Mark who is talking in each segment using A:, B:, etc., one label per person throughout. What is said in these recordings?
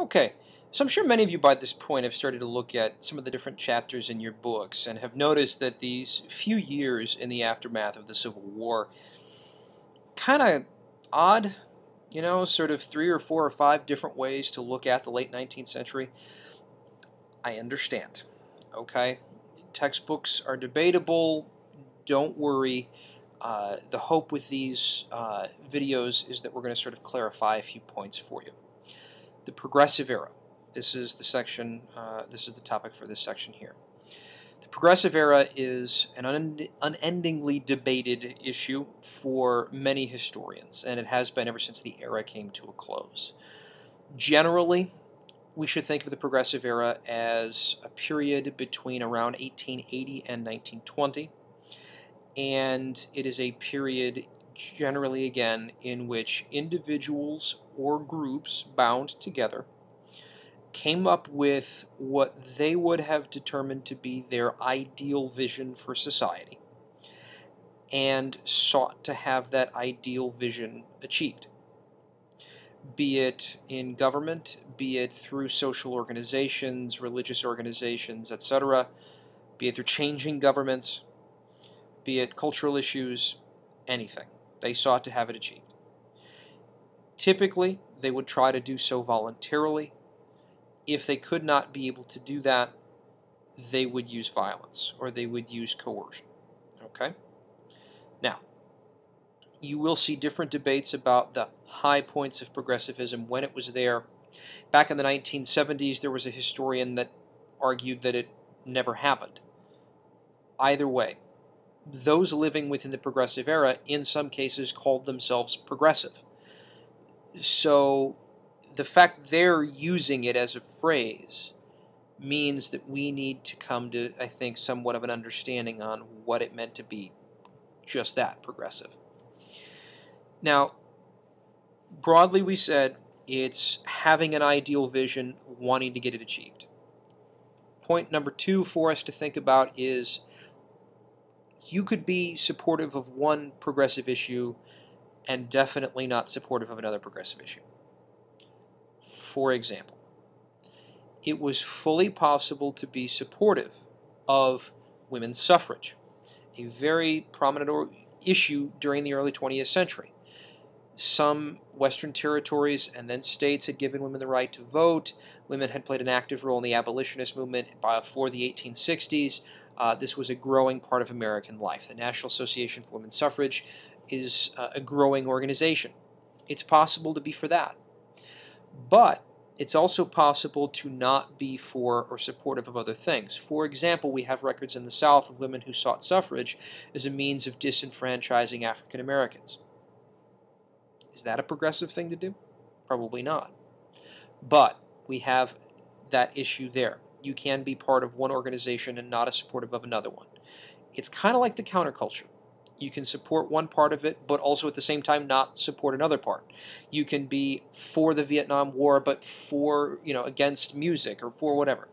A: Okay, so I'm sure many of you by this point have started to look at some of the different chapters in your books and have noticed that these few years in the aftermath of the Civil War kind of odd, sort of three or four or five different ways to look at the late 19th century. I understand. Okay, textbooks are debatable. Don't worry. The hope with these videos is that we're going to sort of clarify a few points for you. The Progressive Era. This is the section, this is the topic for this section here. The Progressive Era is an unendingly debated issue for many historians, and it has been ever since the era came to a close. Generally, we should think of the Progressive Era as a period between around 1880 and 1920, and it is a period generally, again, in which individuals or groups bound together came up with what they would have determined to be their ideal vision for society and sought to have that ideal vision achieved. Be it in government, be it through social organizations, religious organizations, etc., be it through changing governments, be it cultural issues, anything. They sought to have it achieved. Typically, they would try to do so voluntarily. If they could not be able to do that, they would use violence or they would use coercion. Okay? Now, you will see different debates about the high points of progressivism when it was there. Back in the 1970s, there was a historian that argued that it never happened. Either way, those living within the progressive era, in some cases, called themselves progressive. So the fact they're using it as a phrase means that we need to come to, I think, somewhat of an understanding on what it meant to be just that, progressive. Now, broadly we said it's having an ideal vision, wanting to get it achieved. Point number two for us to think about is you could be supportive of one progressive issue and definitely not supportive of another progressive issue. For example, it was fully possible to be supportive of women's suffrage, a very prominent issue during the early 20th century. Some Western territories and then states had given women the right to vote. Women had played an active role in the abolitionist movement before the 1860s. This was a growing part of American life. The National Association for Women's Suffrage is a growing organization. It's possible to be for that. But it's also possible to not be for or supportive of other things. For example, we have records in the South of women who sought suffrage as a means of disenfranchising African Americans. Is that a progressive thing to do? Probably not. But we have that issue there. You can be part of one organization and not a supportive of another one. It's kind of like the counterculture. You can support one part of it, but also at the same time not support another part. You can be for the Vietnam War, but against music or for whatever.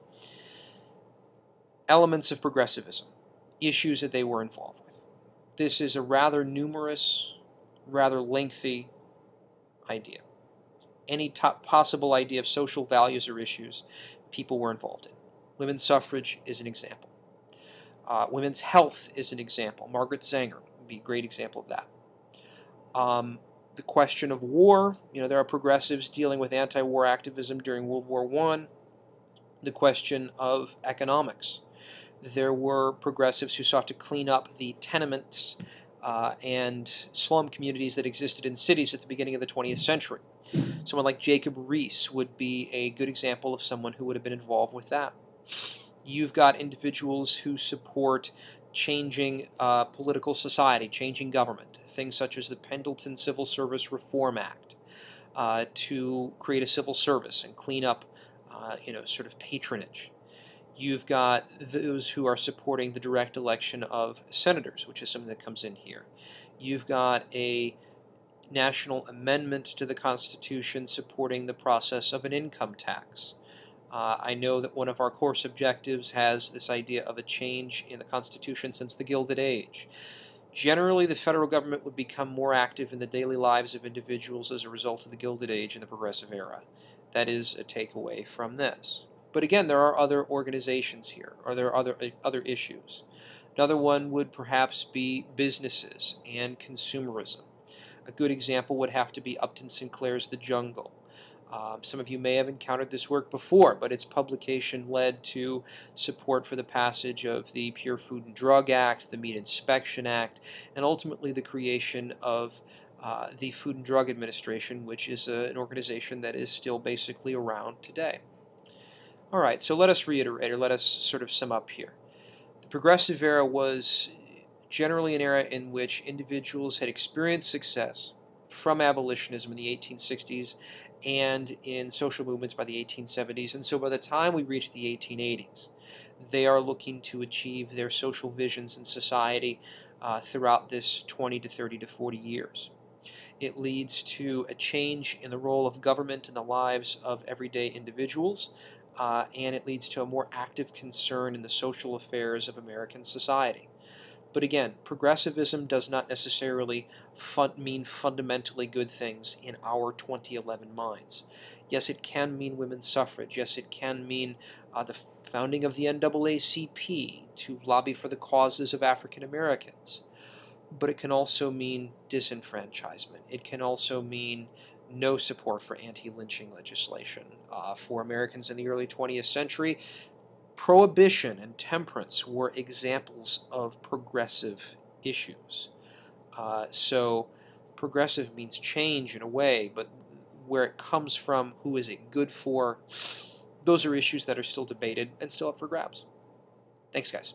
A: Elements of progressivism, issues that they were involved with. This is a rather numerous, rather lengthy idea. Any possible idea of social values or issues people were involved in. Women's suffrage is an example. Women's health is an example. Margaret Sanger would be a great example of that. The question of war, there are progressives dealing with anti-war activism during World War I. The question of economics. There were progressives who sought to clean up the tenements and slum communities that existed in cities at the beginning of the 20th century. Someone like Jacob Riis would be a good example of someone who would have been involved with that. You've got individuals who support changing political society, changing government, things such as the Pendleton Civil Service Reform Act to create a civil service and clean up, sort of patronage. You've got those who are supporting the direct election of senators, which is something that comes in here. You've got a national amendment to the Constitution supporting the process of an income tax. I know that one of our course objectives has this idea of a change in the Constitution since the Gilded Age. Generally, the federal government would become more active in the daily lives of individuals as a result of the Gilded Age and the Progressive Era. That is a takeaway from this. But again, there are other organizations here, or there are other issues. Another one would perhaps be businesses and consumerism. A good example would have to be Upton Sinclair's The Jungle. Some of you may have encountered this work before, but its publication led to support for the passage of the Pure Food and Drug Act, the Meat Inspection Act, and ultimately the creation of the Food and Drug Administration, which is an organization that is still basically around today. All right, so let us reiterate, or let us sort of sum up here. The Progressive era was generally an era in which individuals had experienced success from abolitionism in the 1860s and in social movements by the 1870s. And so by the time we reach the 1880s, they are looking to achieve their social visions in society throughout this 20 to 30 to 40 years. It leads to a change in the role of government in the lives of everyday individuals, and it leads to a more active concern in the social affairs of American society. But again, progressivism does not necessarily mean fundamentally good things in our 2011 minds. Yes, it can mean women's suffrage. Yes, it can mean the founding of the NAACP to lobby for the causes of African Americans. But it can also mean disenfranchisement. It can also mean no support for anti-lynching legislation. For Americans in the early 20th century, prohibition and temperance were examples of progressive issues. So progressive means change in a way, but where it comes from, who is it good for, those are issues that are still debated and still up for grabs. Thanks, guys.